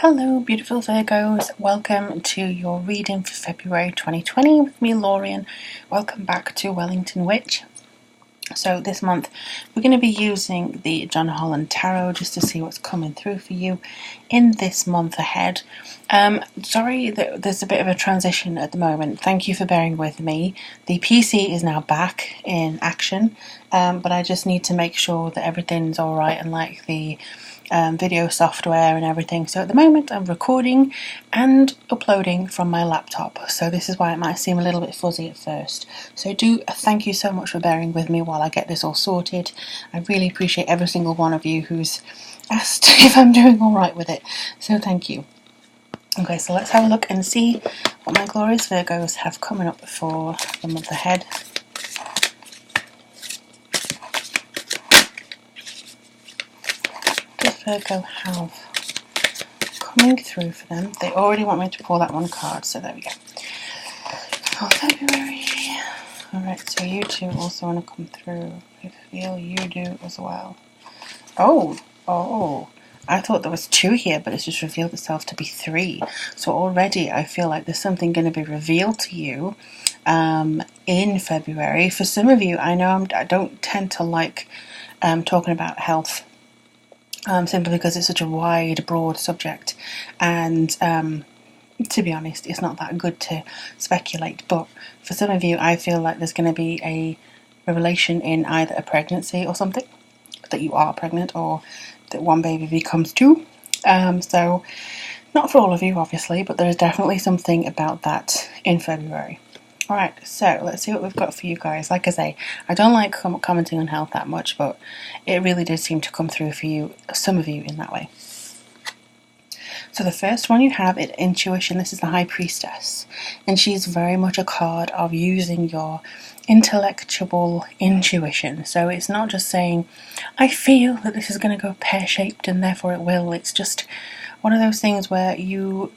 Hello beautiful Virgos, welcome to your reading for February 2020 with me Lorian. Welcome back to Wellington Witch. So this month we're going to be using the John Holland Tarot just to see what's coming through for you in this month ahead. Sorry that there's a bit of a transition at the moment. Thank you for bearing with me. The PC is now back in action, but I just need to make sure that everything's alright and like the video software and everything. So at the moment I'm recording and uploading from my laptop, so this is why it might seem a little bit fuzzy at first. So thank you so much for bearing with me while I get this all sorted. I really appreciate every single one of you who's asked if I'm doing alright with it, so thank you. Okay, so let's have a look and see what my glorious Virgos have coming up for the month ahead. Virgo have coming through for them. They already want me to pull that one card, so there we go. For February. Alright, so you two also want to come through. I feel you do as well. Oh, I thought there was 2 here, but it's just revealed itself to be 3. So already I feel like there's something going to be revealed to you in February. For some of you, I know I don't tend to like talking about health. Simply because it's such a wide, broad subject, and to be honest, it's not that good to speculate. But for some of you, I feel like there's going to be a revelation in either a pregnancy or something, that you are pregnant, or that one baby becomes 2. So not for all of you, obviously, but there is definitely something about that in February. Alright, so let's see what we've got for you guys. Like I say, I don't like commenting on health that much, but it really did seem to come through for you, some of you, in that way. So the first one you have is intuition. This is the High Priestess, and she's very much a card of using your intellectual intuition. So it's not just saying, I feel that this is going to go pear-shaped and therefore it will. It's just one of those things where you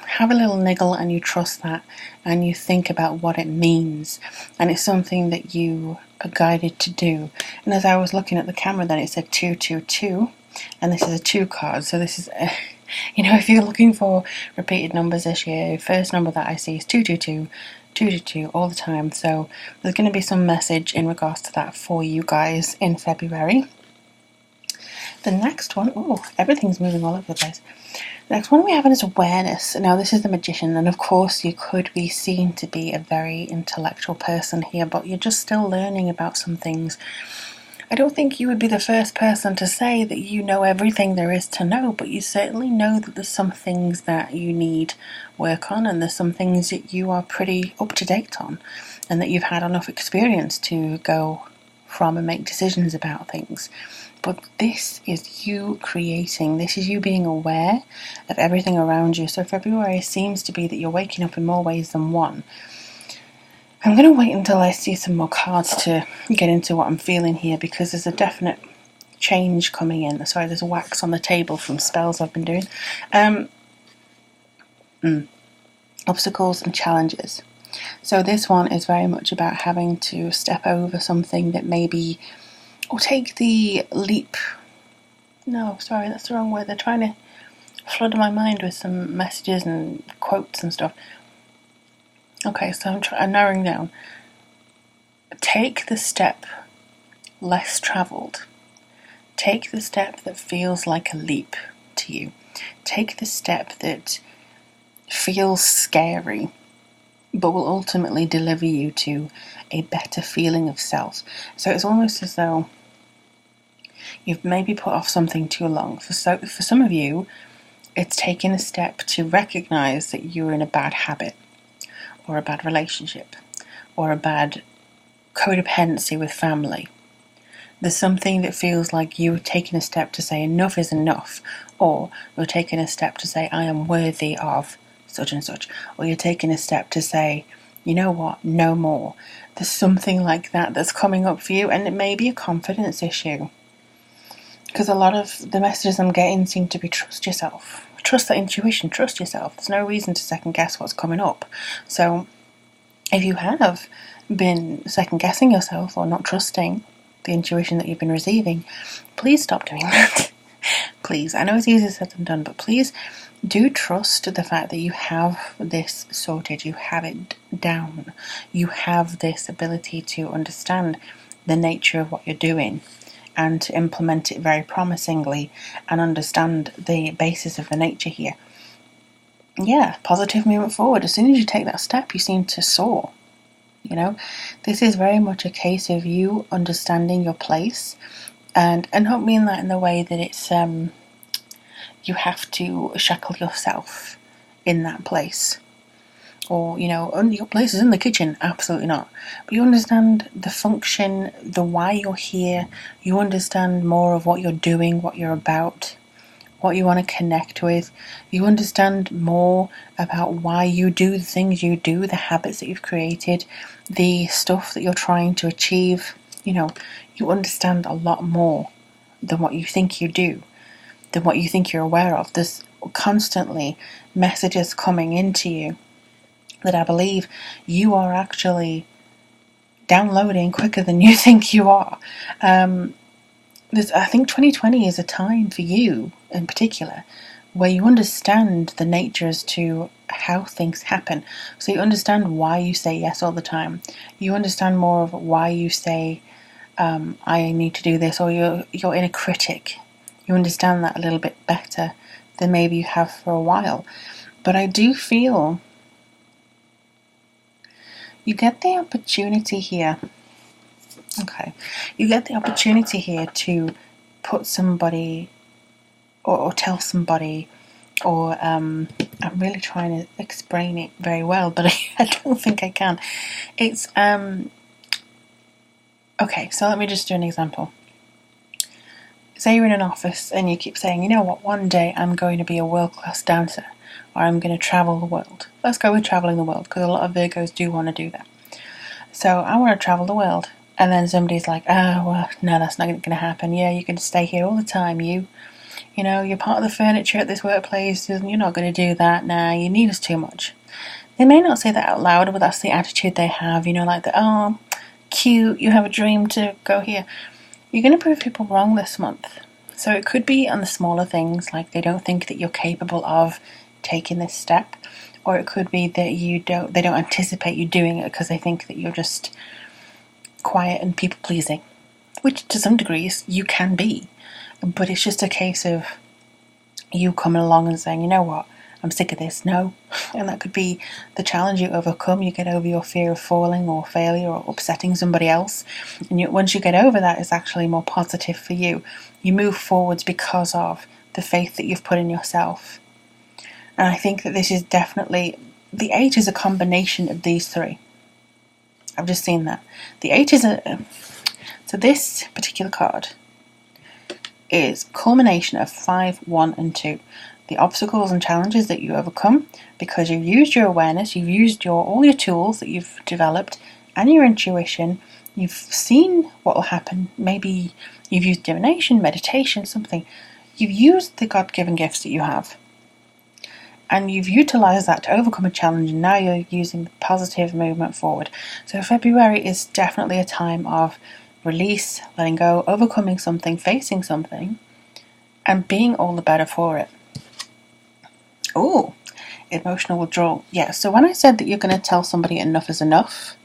have a little niggle and you trust that and you think about what it means, and it's something that you are guided to do. And as I was looking at the camera then, it said 222, and this is a 2 card, so this is if you're looking for repeated numbers this year, first number that I see is 222, 222 all the time. So there's going to be some message in regards to that for you guys in February. The next one, everything's moving all over the place. The next one we have is awareness. Now this is the Magician, and of course you could be seen to be a very intellectual person here, but you're just still learning about some things. I don't think you would be the first person to say that you know everything there is to know, but you certainly know that there's some things that you need work on, and there's some things that you are pretty up to date on, and that you've had enough experience to go from and make decisions about things. But this is you creating, this is you being aware of everything around you. So February seems to be that you're waking up in more ways than one. I'm going to wait until I see some more cards to get into what I'm feeling here, because there's a definite change coming in. Sorry, there's wax on the table from spells I've been doing. Obstacles and challenges. So this one is very much about having to step over something that maybe, or take the leap. No, sorry, that's the wrong word. They're trying to flood my mind with some messages and quotes and stuff. Okay, so I'm narrowing down. Take the step less travelled. Take the step that feels like a leap to you. Take the step that feels scary, but will ultimately deliver you to a better feeling of self. So it's almost as though you've maybe put off something too long. For some of you, it's taking a step to recognise that you're in a bad habit, or a bad relationship, or a bad codependency with family. There's something that feels like you're taking a step to say enough is enough, or you're taking a step to say I am worthy of such and such, or you're taking a step to say, you know what, no more. There's something like that that's coming up for you, and it may be a confidence issue, because a lot of the messages I'm getting seem to be trust yourself, trust that intuition, trust yourself. There's no reason to second guess what's coming up. So if you have been second guessing yourself or not trusting the intuition that you've been receiving, please stop doing that. Please, I know it's easier said than done, but please do trust the fact that you have this sorted, you have it down, you have this ability to understand the nature of what you're doing and to implement it very promisingly and understand the basis of the nature here. Yeah, positive movement forward. As soon as you take that step, you seem to soar. You know, this is very much a case of you understanding your place, and I don't mean that in the way that it's you have to shackle yourself in that place, or your place is in the kitchen. Absolutely not. But you understand the function, the why you're here. You understand more of what you're doing, what you're about, what you want to connect with. You understand more about why you do the things you do, the habits that you've created, the stuff that you're trying to achieve. You understand a lot more than what you think you do, than what you think you're aware of. There's constantly messages coming into you that I believe you are actually downloading quicker than you think you are. I think 2020 is a time for you in particular where you understand the nature as to how things happen. So you understand why you say yes all the time. You understand more of why you say, I need to do this, or you're inner critic. You understand that a little bit better than maybe you have for a while. But I do feel you get the opportunity here. Okay, you get the opportunity here to put somebody or tell somebody, or I'm really trying to explain it very well, but I don't think I can. It's okay, so let me just do an example. Say you're in an office and you keep saying, you know what, one day I'm going to be a world-class dancer, or I'm going to travel the world. Let's go with traveling the world, because a lot of Virgos do want to do that. So I want to travel the world. And then somebody's like, well, no, that's not going to happen. Yeah, you can stay here all the time. You're part of the furniture at this workplace. You're not going to do that. Nah, you need us too much. They may not say that out loud, but that's the attitude they have. Oh, cute, you have a dream to go here. You're going to prove people wrong this month. So it could be on the smaller things, like they don't think that you're capable of taking this step. Or it could be that they don't anticipate you doing it because they think that you're just quiet and people-pleasing, which to some degrees you can be, but it's just a case of you coming along and saying, you know what, I'm sick of this, no. And that could be the challenge you overcome. You get over your fear of falling or failure or upsetting somebody else, and once you get over that, it's actually more positive for you. You move forwards because of the faith that you've put in yourself. And I think that this is definitely, the 8 is a combination of these three. I've just seen that. The 8 is so this particular card is culmination of 5, 1 and 2. The obstacles and challenges that you overcome because you've used your awareness, you've used all your tools that you've developed and your intuition. You've seen what will happen. Maybe you've used divination, meditation, something. You've used the God-given gifts that you have. And you've utilised that to overcome a challenge, and now you're using positive movement forward. So February is definitely a time of release, letting go, overcoming something, facing something, and being all the better for it. Oh, emotional withdrawal. Yeah, so when I said that you're going to tell somebody enough is enough,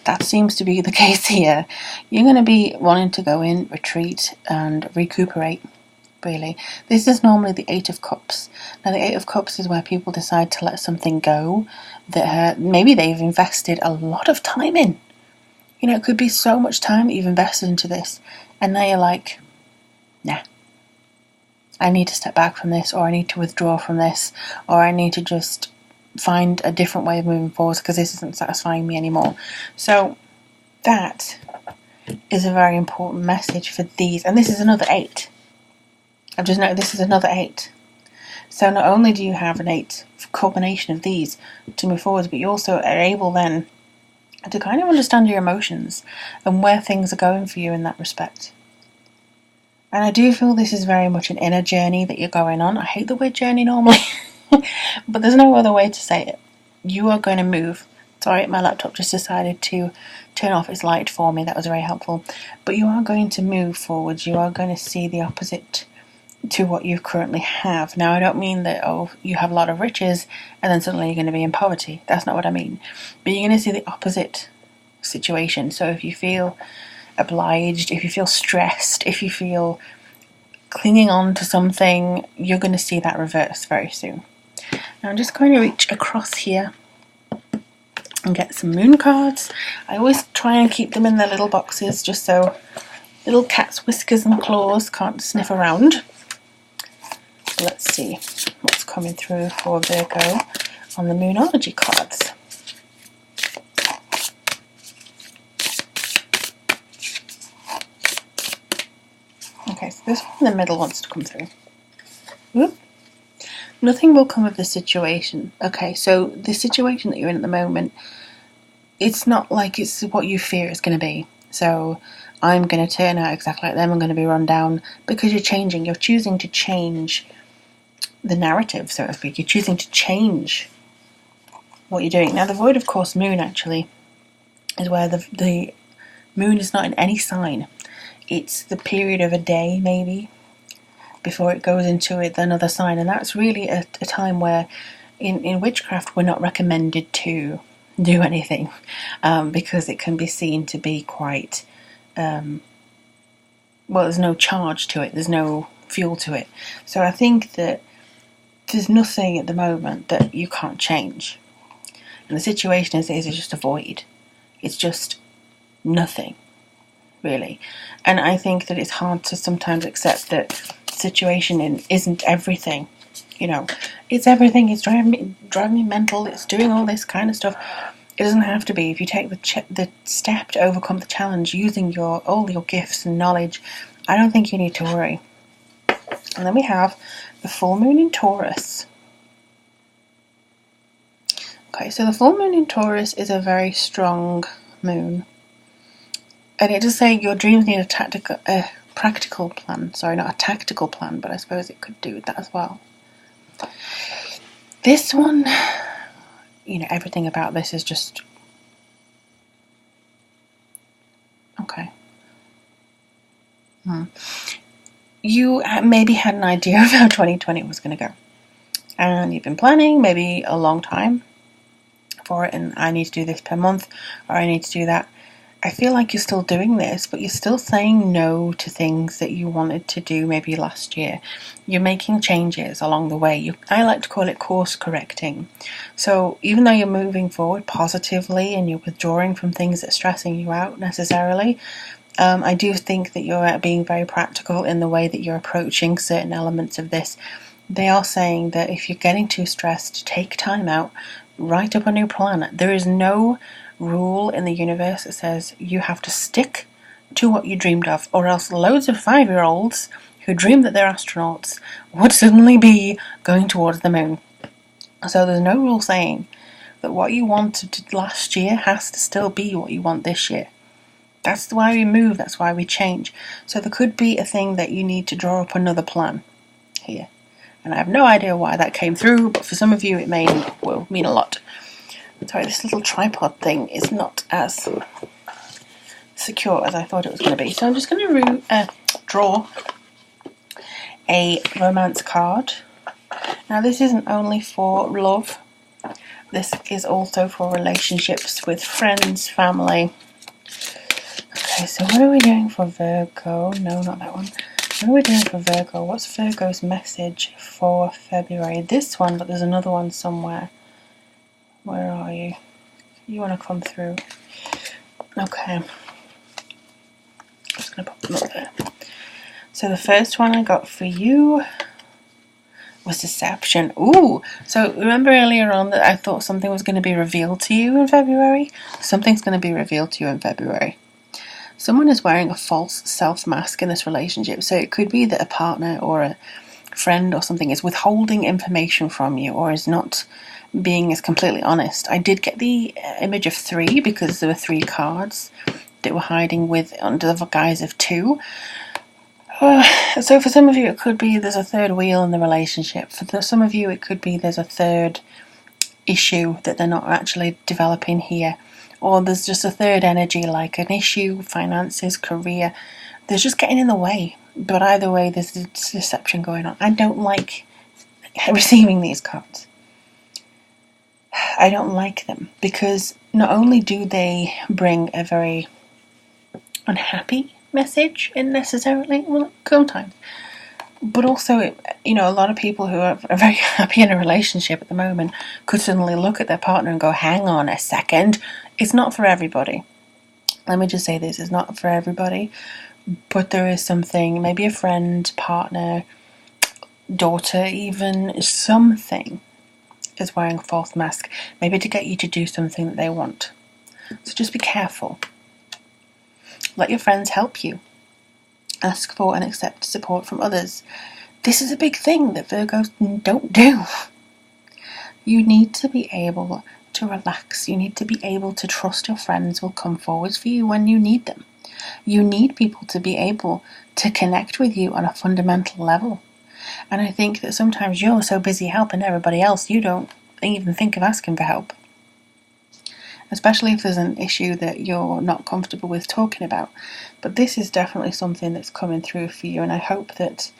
that seems to be the case here. You're going to be wanting to go in, retreat, and recuperate. Really. This is normally the 8 of Cups. Now the 8 of Cups is where people decide to let something go that maybe they've invested a lot of time in. It could be so much time that you've invested into this, and now you're like, nah, I need to step back from this, or I need to withdraw from this, or I need to just find a different way of moving forward because this isn't satisfying me anymore. So that is a very important message for these, and this is another 8. I've just noted this is another 8. So not only do you have an 8 culmination of these to move forward, but you also are able then to kind of understand your emotions and where things are going for you in that respect. And I do feel this is very much an inner journey that you're going on. I hate the word journey normally, but there's no other way to say it. You are going to move. Sorry, my laptop just decided to turn off its light for me. That was very helpful. But you are going to move forwards. You are going to see the opposite to what you currently have. Now, I don't mean that, oh, you have a lot of riches and then suddenly you're going to be in poverty. That's not what I mean. But you're going to see the opposite situation. So if you feel obliged, if you feel stressed, if you feel clinging on to something, you're going to see that reverse very soon. Now I'm just going to reach across here and get some moon cards. I always try and keep them in their little boxes just so little cat's whiskers and claws can't sniff around. So let's see what's coming through for Virgo on the Moonology cards. Okay, so this one in the middle wants to come through. Whoop. Nothing will come of the situation. Okay, so the situation that you're in at the moment, it's not like it's what you fear it's going to be. So I'm going to turn out exactly like them, I'm going to be run down, because you're changing. You're choosing to change the narrative, so to speak. You're choosing to change what you're doing. Now, the void of course moon actually is where the moon is not in any sign. It's the period of a day, maybe, before it goes into another sign. And that's really a time where in witchcraft we're not recommended to do anything, because it can be seen to be quite, well, there's no charge to it, there's no fuel to it. So I think that there's nothing at the moment that you can't change. And the situation is just a void. It's just nothing, really. And I think that it's hard to sometimes accept that the situation isn't everything. You know, it's everything. It's driving me mental. It's doing all this kind of stuff. It doesn't have to be. If you take the step to overcome the challenge using all your gifts and knowledge, I don't think you need to worry. And then we have the full moon in Taurus. Okay, so the full moon in Taurus is a very strong moon. And it does say your dreams need a practical plan. Sorry, not a tactical plan, but I suppose it could do with that as well. This one, you know, everything about this is just... Okay. You maybe had an idea of how 2020 was going to go. And you've been planning maybe a long time for it, and I need to do this per month, or I need to do that. I feel like you're still doing this, but you're still saying no to things that you wanted to do maybe last year. You're making changes along the way. I like to call it course correcting. So even though you're moving forward positively and you're withdrawing from things that are stressing you out necessarily, I do think that you're being very practical in the way that you're approaching certain elements of this. They are saying that if you're getting too stressed, take time out, write up a new plan. There is no rule in the universe that says you have to stick to what you dreamed of, or else loads of 5-year-olds who dream that they're astronauts would suddenly be going towards the moon. So there's no rule saying that what you wanted last year has to still be what you want this year. That's why we move, that's why we change. So there could be a thing that you need to draw up another plan here. And I have no idea why that came through, but for some of you it may mean a lot. Sorry, this little tripod thing is not as secure as I thought it was going to be. So I'm just going to draw a romance card. Now this isn't only for love. This is also for relationships with friends, family. Okay, so what are we doing for Virgo? No, not that one. What are we doing for Virgo? What's Virgo's message for February? This one, but there's another one somewhere. Where are you? You want to come through? Okay. I'm just going to pop them up there. So the first one I got for you was deception. Ooh! So remember earlier on that I thought something was going to be revealed to you in February? Something's going to be revealed to you in February. Someone is wearing a false self-mask in this relationship. So it could be that a partner or a friend or something is withholding information from you, or is not being as completely honest. I did get the image of 3 because there were 3 cards that were hiding under the guise of 2. So for some of you it could be there's a third wheel in the relationship. For some of you it could be there's a third issue that they're not actually developing here. Or there's just a third energy, like an issue, finances, career. There's just getting in the way. But either way, there's a deception going on. I don't like receiving these cards. I don't like them because not only do they bring a very unhappy message in necessarily, well, sometimes, but also, a lot of people who are very happy in a relationship at the moment could suddenly look at their partner and go, hang on a second, it's not for everybody. Let me just say this, it's not for everybody, but there is something, maybe a friend, partner, daughter, even something is wearing a false mask, maybe to get you to do something that they want. So just be careful. Let your friends help you. Ask for and accept support from others. This is a big thing that Virgos don't do. You need to be able to relax. You need to be able to trust your friends will come forward for you when you need them. You need people to be able to connect with you on a fundamental level. And I think that sometimes you're so busy helping everybody else, you don't even think of asking for help. Especially if there's an issue that you're not comfortable with talking about. But this is definitely something that's coming through for you, and I hope that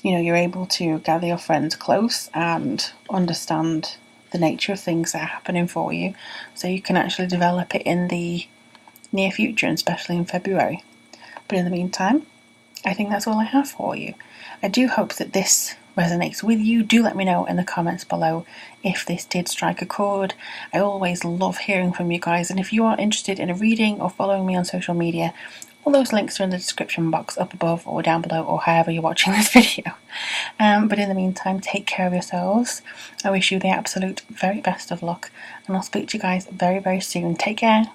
you're able to gather your friends close and understand the nature of things that are happening for you, so you can actually develop it in the near future, and especially in February. But in the meantime, I think that's all I have for you. I do hope that this resonates with you. Do let me know in the comments below if this did strike a chord. I always love hearing from you guys, and if you are interested in a reading or following me on social media, all those links are in the description box up above or down below, or however you're watching this video. But in the meantime, take care of yourselves. I wish you the absolute very best of luck, and I'll speak to you guys very, very soon. Take care.